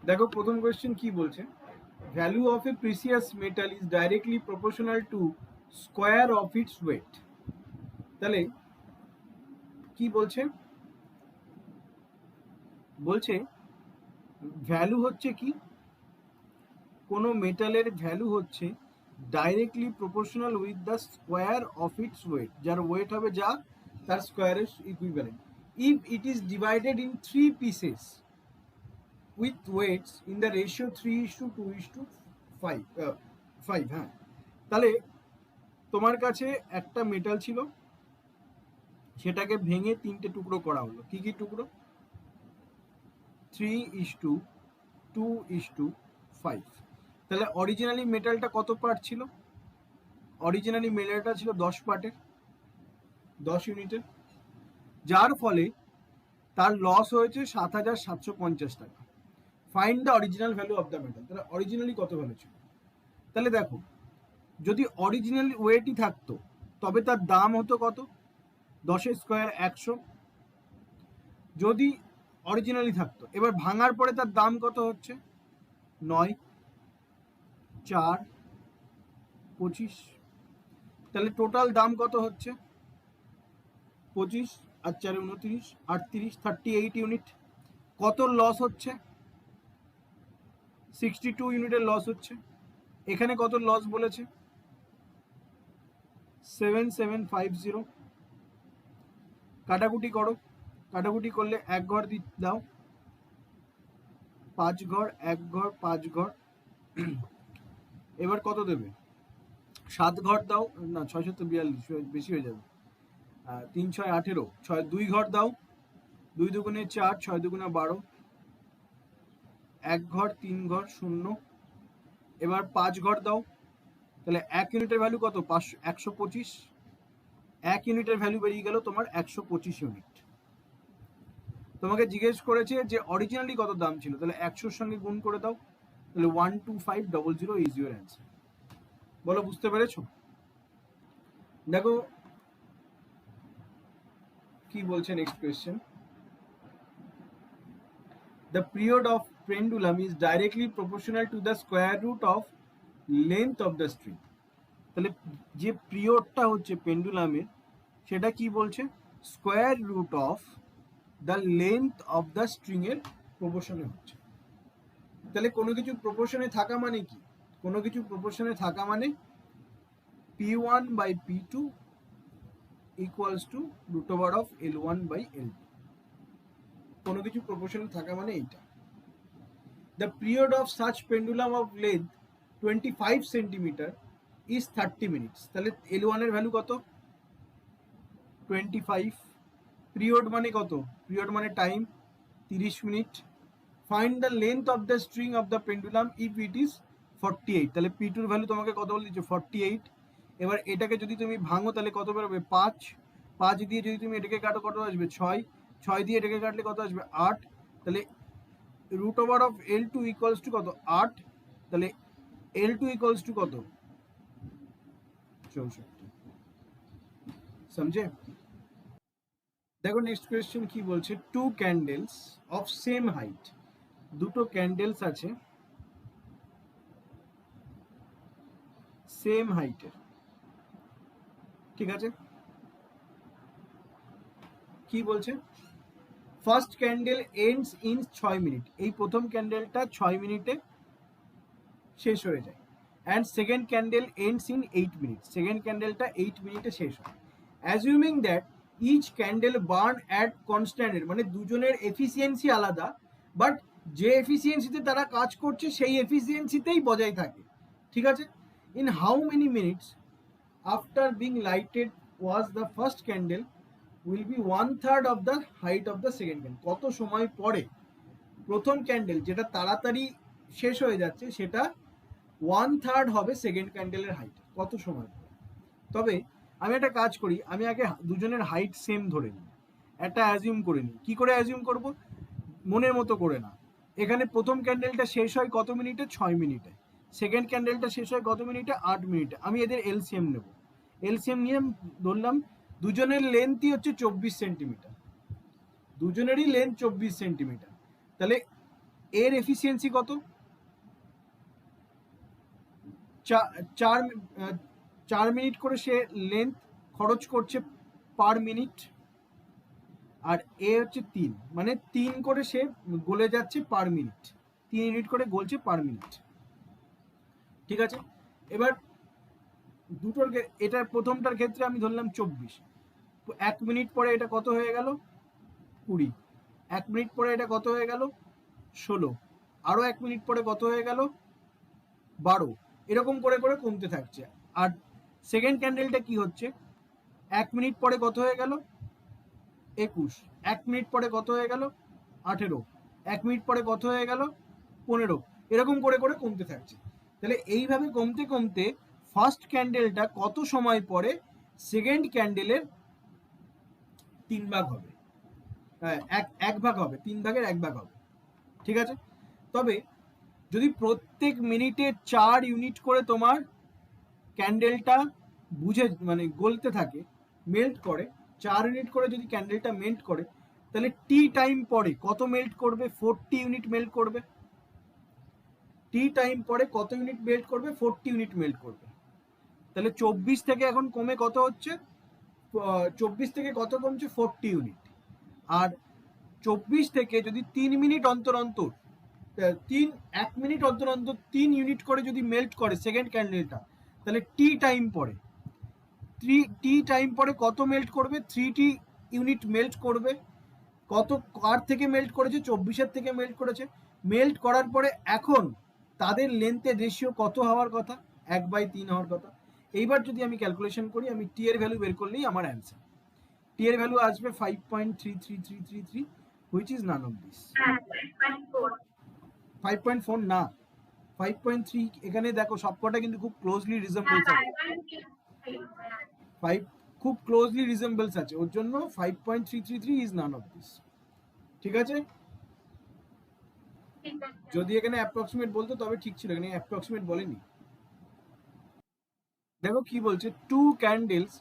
দেখো প্রথম কোয়েশ্চেন কি বলছে, value of a precious metal is directly proportional to square of its weight. তাহলে কি বলছে, বলছে ভ্যালু হচ্ছে কি, কোনো মেটালের ভ্যালু হচ্ছে directly proportional with the square of its weight, যার ওয়েট হবে যা তার স্কোয়ারের equivalent. If it is divided in 3 pieces with weights in the ratio 3:2:5 হ্যাঁ, তাহলে তোমার কাছে একটা মেটাল ছিল, সেটাকে ভেঙে 3টে টুকরো করা হলো। কি কি টুকরো? 3:2:5। তাহলে অরিজিনালি মেটালটা কত পার্ট ছিল? অরিজিনালি মেটালটা ছিল 10 পার্টের, 10 ইউনিটের, যার ফলে তার লস হয়েছে 7,750 টাকা। Find the original value of the metal. তাহলে অরিজিনালি কত ভ্যালু ছিল? তাহলে দেখো, যদি অরিজিনাল ওয়েটই থাকতো তবে তার দাম হতো কত? 10 স্কোয়ার 100। যদি অরিজিনালি থাকতো, এবার ভাঙার পরে তার দাম কত হচ্ছে? 9, 4, 25। তাহলে টোটাল দাম কত হচ্ছে? 25 আর 4 29, 38, 38 ইউনিট। কত লস হচ্ছে? 62 ইউনিটের লস হচ্ছে। এখানে কত লস বলেছে? 7750। কাটাকুটি করো, কাটাকুটি করলে 1 ঘর দাও, 5 ঘর, 1 ঘর, 5 ঘর। এবার কত দেবে? 7 ঘর দাও, না 642 বেশি হয়ে যাবে, 3 6 18, 2 ঘর দাও, 2 দুগুণে 4, 6 দুগুণে 12, 1 ঘর, 3 ঘর, 0। এবার 5 ঘর দাও, তাহলে 1 ইউনিটের ভ্যালু কত? 125। 1 ইউনিটের ভ্যালু বেরিয়ে গেল তোমার 125 ইউনিট। তোমাকে জিজ্ঞেস করেছে যে অরিজিনালি কত দাম ছিল, তাহলে 100-র সঙ্গে গুণ করে দাও, তাহলে 12500 ইজ ইউর অ্যান্সার। বলো বুঝতে পেরেছো? দেখো কি বলছে next question, the period of pendulum is directly proportional to the square root of length of the string। তাহলে যে পিরিয়ডটা হচ্ছে পেন্ডুলামের, সেটা কি বলছে? Square root of the length of the string এর প্রপোর্শনে হচ্ছে। তাহলে কোনো কিছু প্রপোর্শনে থাকা মানে কি? কোনো কিছু প্রপোর্শনে থাকা মানে P1/P2 equals to root over of L1/L2। কোনো কিছু প্রপোর্শনে থাকা মানে এইটা। The period of such pendulum of length 25 centimeter is 30 minutes। তাহলে L1 এর ভ্যালু কত? 25। পিরিয়ড মানে কত? পিরিয়ড মানে time, 30 minute. Find the length of the string of the pendulum if it is 48। তাহলে P2 এর ভ্যালু তোমাকে কত বলে দিচ্ছে? 48। এবার এটাকে যদি তুমি ভাঙো তাহলে কত বেরোবে? 5। 5 দিয়ে যদি তুমি এটাকে কাটো কত আসবে? 6। 6 দিয়ে এটাকে কাটলে কত আসবে? 8। তাহলে root over of L2 equals to কত? 8। তাহলে L2 ইকুয়ালস টু কত? 64। समझे? দেখো নেক্সট কোয়েশ্চেন কি বলছে, two candles of same height. দুটো ক্যান্ডেলস আছে সেম হাইটের, ঠিক আছে? কি বলছে? First candle ends in 6 minute. এই প্রথম ক্যান্ডেলটা 6 মিনিটে শেষ হয়ে যায়। And second candle ends in 8 minute. সেকেন্ড ক্যান্ডেলটা 8 মিনিটে শেষ হয়। Assuming that each candle burn at constant, মানে দুজনের এফিসিয়েন্সি আলাদা, বাট যে এফিসিয়েন্সিতে তারা কাজ করছে সেই এফিসিয়েন্সিতেই বজায় থাকে, ঠিক আছে? In how many minutes after being lighted was the first candle will be 1/3 of the height of the second candle. কত সময় পরে প্রথম ক্যান্ডেল যেটা তাড়াতাড়ি শেষ হয়ে যাচ্ছে সেটা 1/3 হবে সেকেন্ড ক্যান্ডেলের হাইট। কত সময় পরে? তবে আমি একটা কাজ করি, আমি আগে দুজনের হাইট সেম ধরে নিই, একটা অ্যাজিউম করে নিই। কি করে অ্যাজিউম করব? মনের মতো করে না। এখানে প্রথম ক্যান্ডেলটা শেষ হয় কত মিনিটে? 6 মিনিটে। সেকেন্ড ক্যান্ডেলটা শেষ হয় কত মিনিটে? 8 মিনিটে। আমি এদের এলসিএম নেব। এলসিএম নিয়ে ধরলাম দুজনের লেন্থই হচ্ছে 24 সেন্টিমিটার। দুজনেরই লেন্থ 24 সেন্টিমিটার। তাহলে এর এফিসিয়েন্সি কত? 4 মিনিট করে সে লেন্থ খরচ করছে পার মিনিট, আর এ হচ্ছে 3, মানে 3 করে সে গলে যাচ্ছে পার মিনিট, 3 ইউনিট করে গলছে পার মিনিট। ঠিক আছে, এবার দুটোর এটার প্রথমটার ক্ষেত্রে আমি ধরলাম 24, 1 মিনিট পরে এটা কত হয়ে গেল? 20, 1 মিনিট পরে এটা কত হয়ে গেল? 16, আরো 1 মিনিট পরে কত হয়ে গেল? 12, এরকম করে করে কমতে থাকছে। আর সেকেন্ড ক্যান্ডেলটা কি হচ্ছে? 1 মিনিট পরে কত হয়ে গেল? 21, 1 মিনিট পরে কত হয়ে গেল? 18, 1 মিনিট পরে কত হয়ে গেল? 15, এরকম করে করে কমতে থাকছে। তাহলে এইভাবে কমতে কমতে ফার্স্ট ক্যান্ডেলটা কত সময় পরে সেকেন্ড ক্যান্ডেলের 3 ভাগ হবে, এক ভাগ হবে, 3 ভাগের 1 ভাগ হবে। ঠিক আছে, তবে যদি প্রত্যেক মিনিটে 4 ইউনিট করে তোমার ক্যান্ডেলটা বুঝে মানে গলতে থাকে, মেল্ট করে, 4 ইউনিট করে যদি ক্যান্ডেলটা মেল্ট করে, তাহলে টি টাইম পরে কত মেল্ট করবে? 40 ইউনিট মেল্ট করবে। টি টাইম পরে কত ইউনিট মেল্ট করবে? 40 ইউনিট মেল্ট করবে। তাহলে 24 থেকে এখন কমে কত হচ্ছে? 24 থেকে কত কমছে? 40 ইউনিট। আর 24 থেকে যদি 3 মিনিট অন্তর অন্তর 1 মিনিট অন্তর অন্তর 3 ইউনিট করে যদি মেল্ট করে সেকেন্ড ক্যান্ডেলটা, তাহলে টি টাইম পরে কত মেল্ট করবে? 3 ইউনিট মেল্ট করবে। কত কার থেকে মেল্ট করেছে? 24-এর থেকে মেল্ট করেছে। মেল্ট করার পরে এখন তাদের লেন্থের রেশিও কত হওয়ার কথা? 1/3 হওয়ার কথা। এইবার যদি আমি ক্যালকুলেশন করি, আমি টি এর ভ্যালু বের করলেই আমার অ্যান্সার। টি এর ভ্যালু আসবে 5.33333, which is none of this. 5.4 না, 5.3। এখানে দেখো সবকটা কিন্তু খুব ক্লোজলি রিজেম্বলস আছে, 5 খুব ক্লোজলি রিজেম্বলস আছে, ওর জন্য 5.333 ইজ নান অফ দিস। ঠিক আছে, যদি এখানে অ্যাপ্রক্সিমেট বলতো তবে ঠিক ছিল, এখানে অ্যাপ্রক্সিমেট বলেনি। দেখো কি বলছে, two candles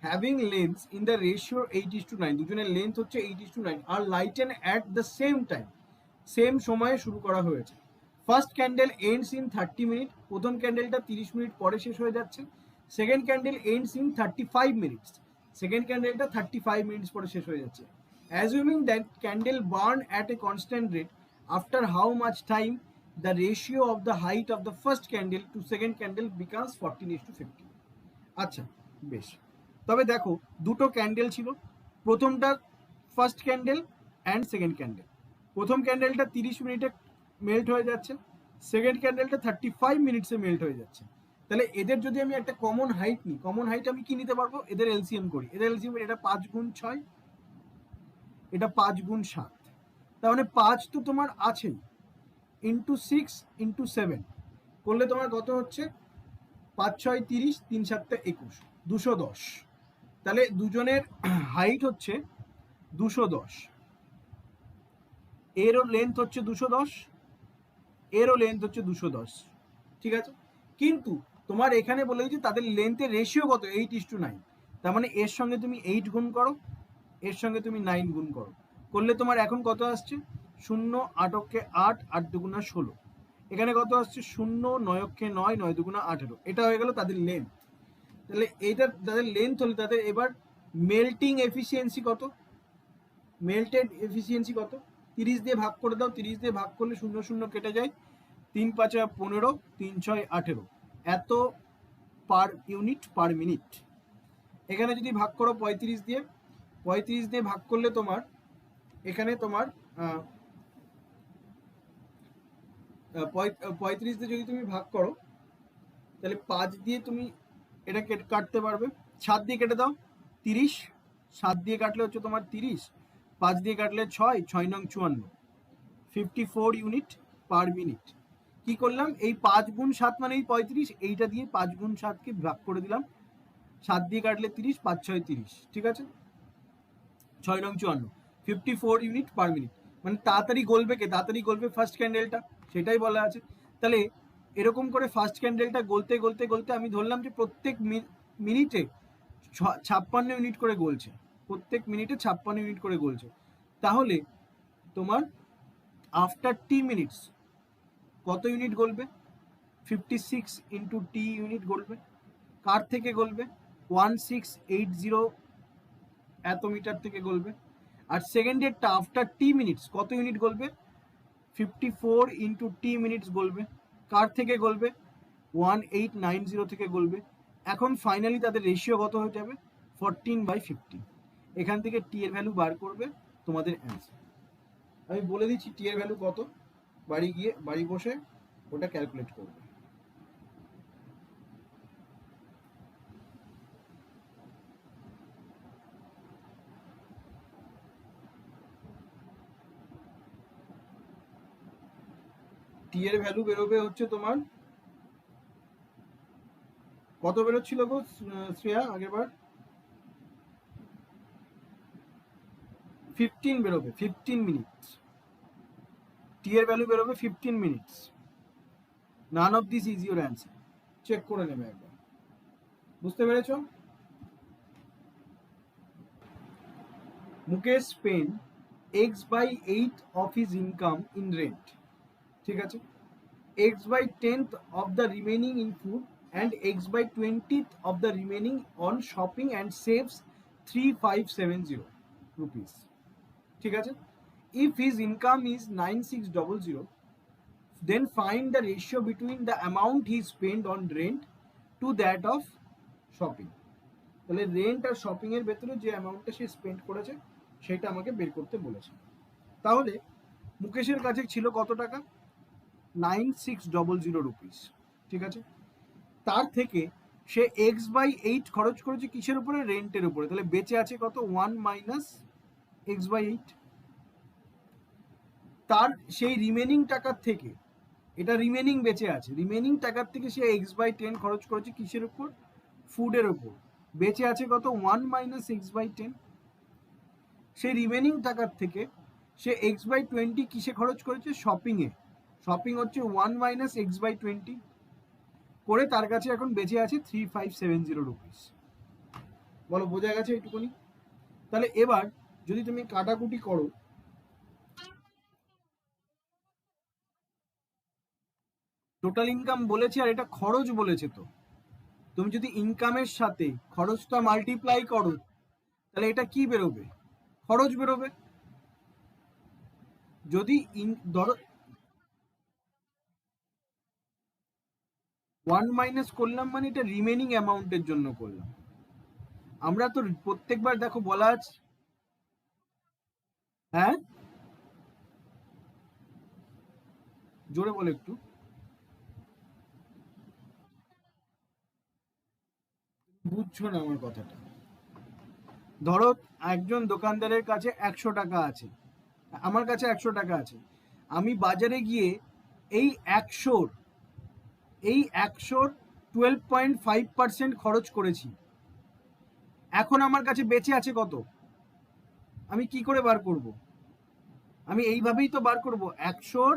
having lengths in the ratio 8:9, দুজনের লেন্থ হচ্ছে 8:9, আর lighten at the same time, সেম সময়ে শুরু করা হয়েছে। First candle ends in 30 minute, প্রথম ক্যান্ডেলটা 30 মিনিট পরে শেষ হয়ে যাচ্ছে। Second candle ends in 35 minutes, সেকেন্ড ক্যান্ডেলটা 35 মিনিটস পরে শেষ হয়ে যাচ্ছে। Assuming that candle burn at a constant rate, after how much time the ratio of the height of the first candle to second candle becomes 14:50। আচ্ছা বেশ, তবে দেখো দুটো ক্যান্ডেল ছিল, প্রথমটা first candle and second candle. প্রথম ক্যান্ডেলটা 30 মিনিটে মেল্ট হয়ে যাচ্ছে, সেকেন্ড ক্যান্ডেলটা 35 মিনিটসে মেল্ট হয়ে যাচ্ছে। তাহলে এদের যদি আমি একটা কমন হাইট নিই, কমন হাইট আমি কি নিতে পারবো? এদের এলসিএম করি, এদের এলসিএম, এটা 5 গুণ 6, এটা 5 গুণ 7, তার মানে 5 তো তোমার আছেই, ইন্টু 6 ইন্টু 7 করলে তোমার কত হচ্ছে? 5 6 30, 3 7 21, 210। তাহলে দুজনের হাইট হচ্ছে 210, এরও লেন্থ হচ্ছে 210, এরও লেন্থ হচ্ছে 210। ঠিক আছে, কিন্তু তোমার এখানে বলে দিচ্ছি তাদের লেন্থের রেশিও কত? 8:9, তার মানে এর সঙ্গে তুমি 8 গুণ করো, এর সঙ্গে তুমি 9 গুণ করো, করলে তোমার এখন কত আসছে? 0 8 অক্ষে 8, 8 দুগুণা 16, এখানে কত আসছে? 0 9 অক্ষে 9, 9 দুগুণা 18, এটা হয়ে গেল তাদের লেন্থ। তাহলে এইটা তাদের লেন্থ হলে তাদের এবার মেল্টিং এফিসিয়েন্সি কত? মেল্টেড এফিসিয়েন্সি কত? 30 দিয়ে ভাগ করে দাও, 30 দিয়ে ভাগ করলে 0 0 কেটে যায়, 3 5 15, 3 6 18, এত পার ইউনিট পার মিনিট। এখানে যদি ভাগ করো 35 দিয়ে, 35 দিয়ে ভাগ করলে তোমার এখানে তোমার 35 দিয়ে যদি তুমি ভাগ করো, তাহলে 5 দিয়ে তুমি এটা কাটতে পারবে, 7 দিয়ে কেটে দাও 30, 7 দিয়ে কাটলে হচ্ছে তোমার 30, 5 দিয়ে কাটলে 6, 6 নং 54, 54 ইউনিট পার মিনিট। কি করলাম? এই 5 গুণ 7 মানে এই 35, এইটা দিয়ে 5 গুণ 7কে ভাগ করে দিলাম, 7 দিয়ে কাটলে 30, 5 6 30, ঠিক আছে, 6 নং 54, 54 ইউনিট পার মিনিট। মানে তাড়াতাড়ি গলবে কে? তাড়াতাড়ি গলবে ফার্স্ট ক্যান্ডেলটা, সেটাই বলা আছে। তাহলে এরকম করে ফার্স্ট ক্যান্ডেলটা গলতে গলতে গলতে আমি ধরলাম যে প্রত্যেক মিনিটে 56 ইউনিট করে গলছে, প্রত্যেক মিনিটে 56 ইউনিট করে গলছে। তাহলে তোমার আফটার টি মিনিটস কত ইউনিট গলবে? 56 into T unit গলবে। কার থেকে গলবে? 1680 এত মিটার থেকে গলবে। আর সেকেন্ডেরটা আফটার টি মিনিটস কত ইউনিট গলবে? 54 into T minutes গলবে। কার থেকে গলবে? 1890 থেকে গলবে। এখন ফাইনালি তাদের রেশিও কত হয়ে যাবে? 14/15। এখান থেকে টি এর ভ্যালু বার করবে, তোমাদের অ্যান্সার। আমি বলে দিচ্ছি টি এর ভ্যালু কত, বাড়ি বসে ওটা ক্যালকুলেট করবে। টি এর ভ্যালু বেরোবে হচ্ছে তোমার কত বেরোচ্ছিল গো শ্রেয়া আগেরবার? 15 বেরোবে, 15 মিনিটস। টি এর ভ্যালু বেরোবে 15 minutes. None of this is your answer. Check করে নেবে একবার। বুঝতে পেরেছো? Mukesh spent x/8 of his income in rent, ঠিক আছে, x/10th of the remaining in food and x/20th of the remaining on shopping and saves 3570 rupees, ঠিক আছে। If his income is 9600, then find the ratio between the amount he spent on rent to that of shopping. তাহলে rent আর shopping এর ভেতরে যে অ্যামাউন্টটা সে spend করেছে সেটা আমাকে বের করতে বলেছে। তাহলে মুকেশের কাছে ছিল কত টাকা? 9600 রুপিস, ঠিক আছে। তার থেকে সে x/8 খরচ করেছে কিসের উপরে? রেন্টের উপরে। তাহলে বেঁচে আছে কত? 1 মাইনাস x/8। তার সেই রিমেনিং টাকার থেকে, এটা রিমেনিং বেঁচে আছে, রিমেনিং টাকার থেকে সে x/10 খরচ করেছে কিসের উপর? ফুডের উপর। বেঁচে আছে কত? 1 মাইনাস x/10। সেই রিমেনিং টাকার থেকে সে x/20 কিসে খরচ করেছে? শপিংয়ে। শপিং হচ্ছে 1 মাইনাস x/20 করে তার কাছে এখন বেঁচে আছে 3570 রুপিস। বলো বোঝা গেছে এইটুকুনি? তাহলে এবার যদি তুমি কাটাকুটি করো, টোটাল ইনকাম বলেছে আর এটা খরচ বলেছে, তো তুমি যদি ইনকামের সাথে খরচটা মাল্টিপ্লাই করো তাহলে এটা কি বেরোবে? খরচ বেরোবে। যদি ধরো 1 মাইনাস করলাম মানে এটা রিমেনিং অ্যামাউন্টের জন্য করলাম। আমরা তো প্রত্যেকবার দেখো বলা আছে, হ্যাঁ জোরে বলো একটু। বুঝছো না আমার কথাটা? ধরো একজন দোকানদারের কাছে 100 টাকা আছে, আমার কাছে 100 টাকা আছে, আমি বাজারে গিয়ে এই 100 12.5% খরচ করেছি। এখন আমার কাছে বেঁচে আছে কত? আমি কি করে বার করব? আমি এইভাবেই তো বার করব, 100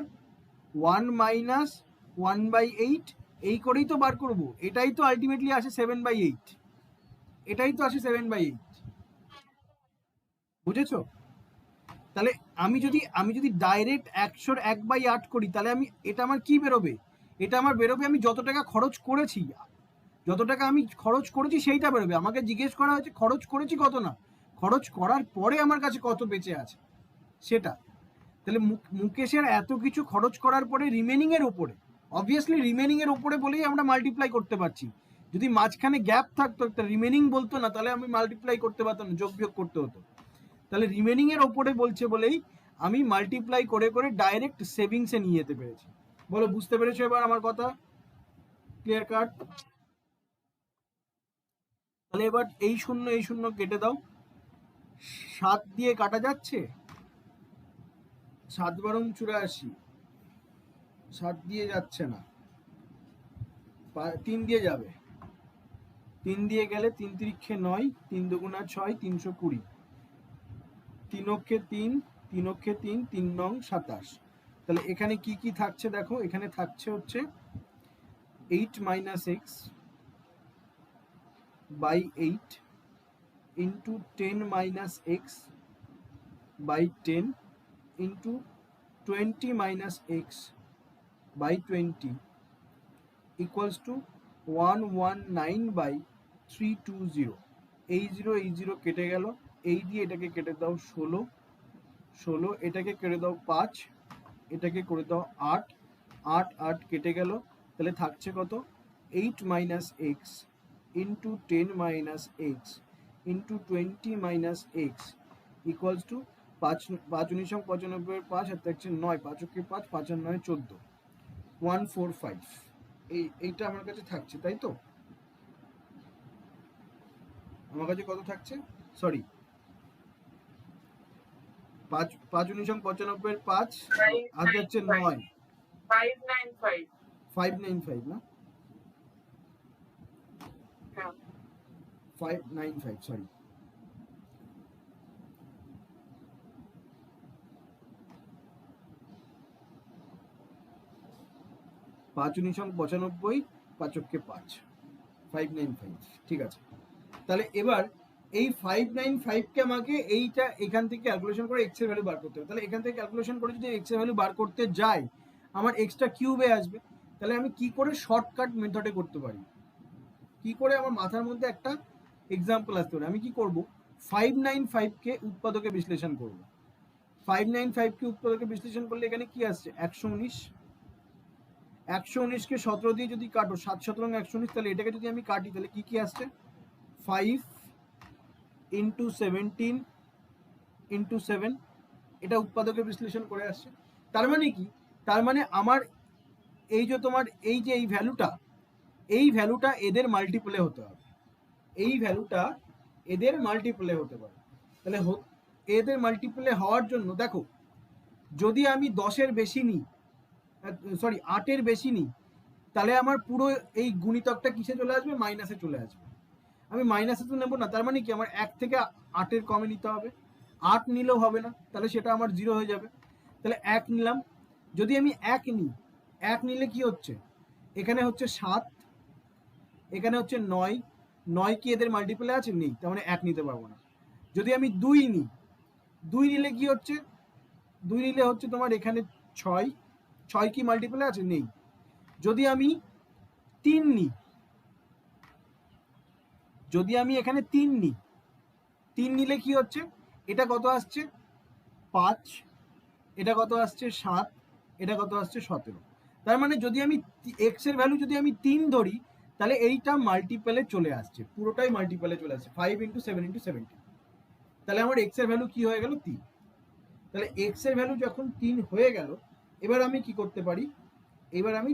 1 মাইনাস 1/8 এই করেই তো বার করব। এটাই তো আলটিমেটলি আসে 7/8, এটাই তো আসে 7/8। বুঝেছো? তাহলে আমি যদি ডাইরেক্ট 100 1/8 করি তাহলে আমি এটা আমার কি বেরোবে? এটা আমার বেরোবে আমি যত টাকা খরচ করেছি, যত টাকা আমি খরচ করেছি সেইটা বেরোবে। আমাকে জিজ্ঞেস করা হয়েছে খরচ করেছি কত, না খরচ করার পরে আমার কাছে কত বেঁচে আছে সেটা। তাহলে মুকেশের এত কিছু খরচ করার পরে রিমেনিং এর উপরে, অবভিয়াসলি রিমেনিং এর উপরে বলেই আমরা মাল্টিপ্লাই করতে পারছি। যদি মাঝখানে গ্যাপ থাকতো, একটা রিমেনিং বলতো না, তাহলে আমি মাল্টিপ্লাই করতে পারতাম না, যোগ বিয়োগ করতে হতো। তাহলে রিমেনিং এর ওপরে বলছে বলেই আমি মাল্টিপ্লাই করে করে ডাইরেক্ট সেভিংসে নিয়ে যেতে পেরেছি। বলো বুঝতে পেরেছো এবার আমার কথা? Clear cut? তাহলে এবার এই শূন্য কেটে দাও। 7 দিয়ে কাটা যাচ্ছে? 7 বারং 84, 7 দিয়ে যাচ্ছে না, 3 দিয়ে যাবে। 3 দিয়ে গেলে 3 তিরিক্ষে 9, 3 দুগুণা 6, 320, 3 অক্ষে 3, 3 অক্ষে 3, 3 নং 27। তাহলে এখানে কি কি থাকছে দেখো, এখানে থাকছে হচ্ছে 8 minus x by 8 into 10 minus x by 10 into 20 minus x by 20 equals to 119 by 320. এই জিরো কেটে গেল, এই দিয়ে এটাকে কেটে দাও 16, এটাকে কেটে দাও 5, এটাকে করে দাও 8, 8 কেটে গেল, তাহলে থাকছে কত? 8 minus x into 10 minus x into 20 minus x equals to 5 19 95 5 আর থাকছে 9, 5 কে 5, 5 আর 9 14, 145। এইটা আমার কাছে থাকছে, তাই তো? আমার কাছে কত থাকছে? সরি, 5 19 95 5 আর হচ্ছে 9, 595 না, 595, সরি। পাঁচ 95, 5 কে 5, 595, ঠিক আছে। তাহলে এবার এই 595 কে আমাকে এইটা এখান থেকে ক্যালকুলেশন করে x এর ভ্যালু বার করতে হবে। তাহলে এখান থেকে ক্যালকুলেশন করে যদি x এর ভ্যালু বার করতে যাই, আমার x টা কিউবে আসবে। তাহলে আমি কি করে শর্টকাট মেথডে করতে পারি, কি করে আমার মাথার মধ্যে একটা এক্সাম্পল আসতে পারে। আমি কি করব, 595 কে উৎপাদকে বিশ্লেষণ করব। 595 কে উৎপাদকে বিশ্লেষণ করলে এখানে কি আসছে? 119, 119 কে 17 দিয়ে যদি কাটো, 7 17 119, তাহলে এটাকে যদি আমি কাটি তাহলে কি কি আসছে? 5 into 17 into 7, এটা উৎপাদকে বিশ্লেষণ করে আসছে। তার মানে কি? তার মানে আমার এই যে তোমার এই যে এই ভ্যালুটা এদের মাল্টিপলে হতে হবে, এই ভ্যালুটা এদের মাল্টিপলে হতে পারে। তাহলে এদের মাল্টিপলে হওয়ার জন্য দেখো, যদি আমি 10-এর বেশি নিই, সরি 8-এর বেশি নিই, তাহলে আমার পুরো এই গুণিতকটা কিসে চলে আসবে? মাইনাসে চলে আসবে। আমি মাইনাসে তো নেবো না, তার মানে কি আমার 1 থেকে 8-এর কমে নিতে হবে। 8 নিলেও হবে না, তাহলে সেটা আমার 0 হয়ে যাবে। তাহলে 1 নিলাম। যদি আমি 1 নিই, 1 নিলে কি হচ্ছে? এখানে হচ্ছে 7, এখানে হচ্ছে 9, 9 কি এদের মাল্টিপলে আছে? নেই, তার মানে 1 নিতে পারবো না। যদি আমি 2 নিই, 2 নিলে কি হচ্ছে? 2 নিলে হচ্ছে তোমার এখানে 6, 6 কি মাল্টিপলে আছে? নেই। যদি আমি 3 নিই, যদি আমি এখানে 3 নিই, 3 নিলে কি হচ্ছে? এটা কত আসছে? 5, এটা কত আসছে? 7, এটা কত আসছে? 17। তার মানে যদি আমি x এর ভ্যালু যদি আমি 3 ধরি, তাহলে এইটা মাল্টিপলে চলে আসছে, পুরোটাই মাল্টিপলে চলে আসছে, 5 into 7 into 17। তাহলে আমার x এর ভ্যালু কি হয়ে গেল? 3। তাহলে x এর ভ্যালু যখন 3 হয়ে গেল, এবার আমি কি করতে পারি? এবার আমি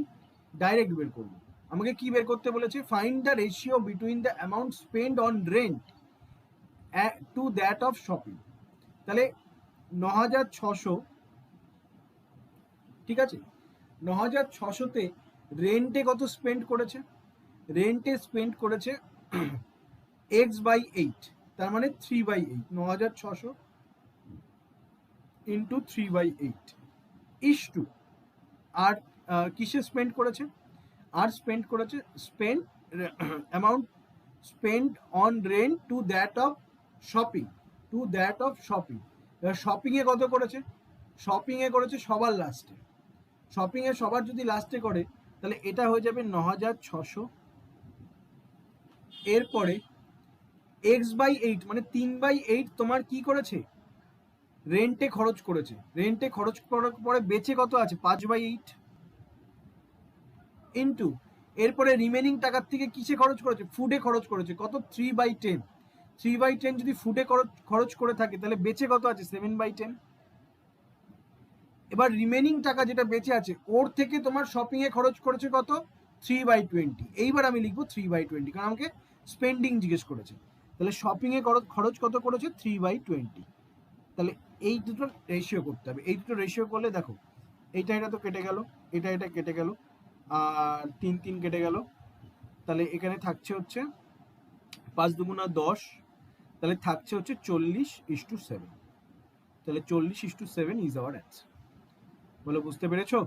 ডাইরেক্ট বের করব। আমাকে কি বের করতে বলেছে? Find the ratio between the amount spend on rent to that of shopping. তাহলে 9600, ঠিক আছে, 9600-তে রেন্টে কত স্পেন্ড করেছে? রেন্টে স্পেন্ড করেছে x/8, তার মানে 3/8, 9600 ইন্টু 3/8 ইস টু, আর কিসে স্পেন্ড করেছে? আর স্পেন্ড করেছে spend amount spend on rent to that of shopping, to that of shopping. এবার শপিংয়ে কত করেছে? শপিংয়ে করেছে সবার লাস্টে। শপিংয়ে সবার যদি লাস্টে করে, তাহলে এটা হয়ে যাবে 9600। এরপরে x/8 মানে 3/8 তোমার কি করেছে? রেন্টে খরচ করেছে। রেন্টে খরচ করার পরে বেঁচে কত আছে? 5/8 ইন্টু, এরপরে রিমেনিং টাকার থেকে কিসে খরচ করেছে? ফুডে খরচ করেছে। কত? 3/10। 3/10 যদি ফুডে খরচ করে থাকে, তাহলে বেঁচে কত আছে? 7/10। এবার রিমেনিং টাকা যেটা বেঁচে আছে, ওর থেকে তোমার শপিং এ খরচ করেছে কত? 3/20। এইবার আমি লিখবো 3/20, কারণ আমাকে স্পেন্ডিং জিজ্ঞেস করেছে। তাহলে শপিং এ খরচ কত করেছে? 3/20। তাহলে এই দুটো রেশিও করতে হবে। এই দুটো রেশিও করলে দেখো, এটা তো কেটে গেল, এটা কেটে গেল, আর 3 কেটে গেল। তাহলে এখানে থাকছে হচ্ছে 5 দুগুণা 10, তাহলে থাকছে হচ্ছে 40:7। তাহলে 40:7 ইজ আওয়ার অ্যান্সার। বলে বুঝতে পেরেছো?